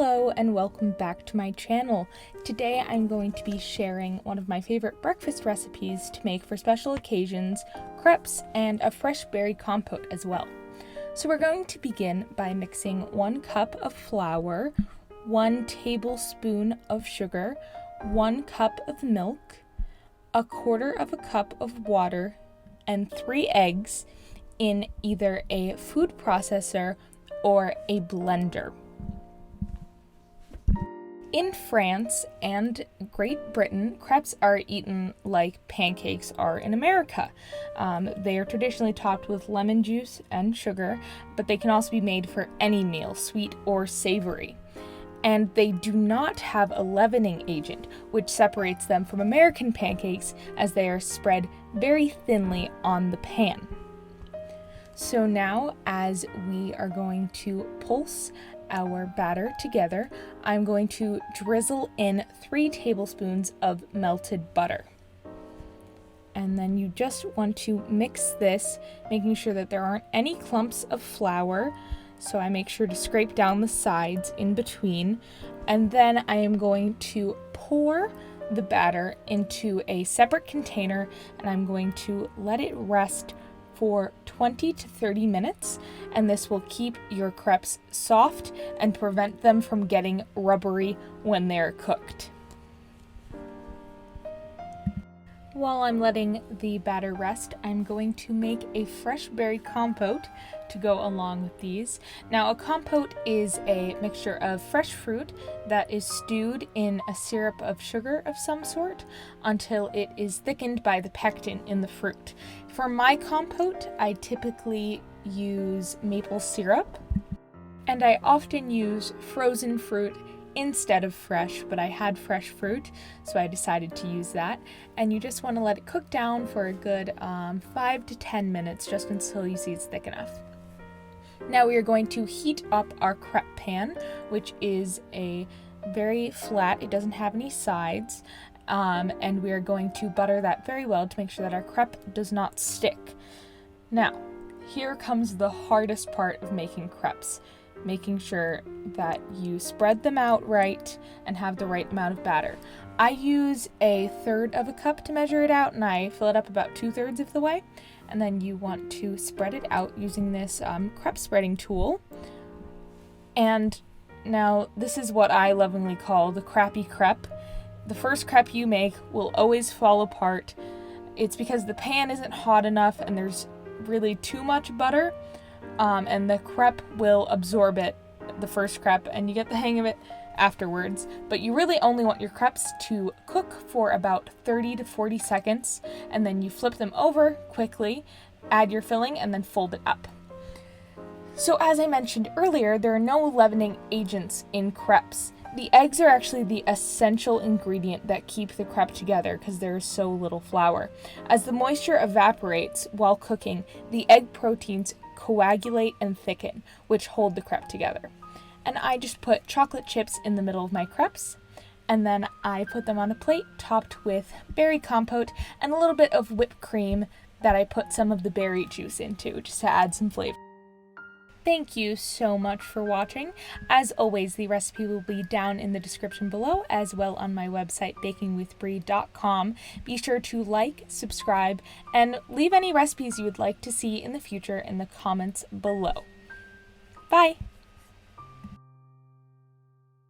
Hello and welcome back to my channel. Today I'm going to be sharing one of my favorite breakfast recipes to make for special occasions, crepes, and a fresh berry compote as well. So we're going to begin by mixing 1 cup of flour, 1 tablespoon of sugar, 1 cup of milk, 1/4 cup of water, and 3 eggs in either a food processor or a blender. In France and Great Britain, crepes are eaten like pancakes are in America. They are traditionally topped with lemon juice and sugar, but they can also be made for any meal, sweet or savory. And they do not have a leavening agent, which separates them from American pancakes as they are spread very thinly on the pan. So now, as we are going to pulse our batter together, I'm going to drizzle in 3 tablespoons of melted butter. And then you just want to mix this, making sure that there aren't any clumps of flour. So I make sure to scrape down the sides in between. And then I am going to pour the batter into a separate container, and I'm going to let it rest for 20 to 30 minutes, and this will keep your crepes soft and prevent them from getting rubbery when they're cooked. While I'm letting the batter rest, I'm going to make a fresh berry compote to go along with these. Now, a compote is a mixture of fresh fruit that is stewed in a syrup of sugar of some sort until it is thickened by the pectin in the fruit. For my compote, I typically use maple syrup, and I often use frozen fruit instead of fresh, but I had fresh fruit, so I decided to use that. And you just want to let it cook down for a good 5 to 10 minutes, just until you see it's thick enough. Now we are going to heat up our crepe pan, which is a very flat, it doesn't have any sides, and we are going to butter that very well to make sure that our crepe does not stick. Now, here comes the hardest part of making crepes. Making sure that you spread them out right and have the right amount of batter. I use 1/3 cup to measure it out, and I fill it up about 2/3 of the way. And then you want to spread it out using this crepe spreading tool. And now this is what I lovingly call the crappy crepe. The first crepe you make will always fall apart. It's because the pan isn't hot enough and there's really too much butter. And the crepe will absorb it, the first crepe, and you get the hang of it afterwards. But you really only want your crepes to cook for about 30 to 40 seconds, and then you flip them over quickly, add your filling, and then fold it up. So as I mentioned earlier, there are no leavening agents in crepes. The eggs are actually the essential ingredient that keep the crepe together because there is so little flour. As the moisture evaporates while cooking, the egg proteins coagulate and thicken, which hold the crepe together. And I just put chocolate chips in the middle of my crepes, and then I put them on a plate topped with berry compote and a little bit of whipped cream that I put some of the berry juice into just to add some flavor. Thank you so much for watching. As always, the recipe will be down in the description below, as well on my website, bakingwithbrie.com. Be sure to like, subscribe, and leave any recipes you would like to see in the future in the comments below. Bye!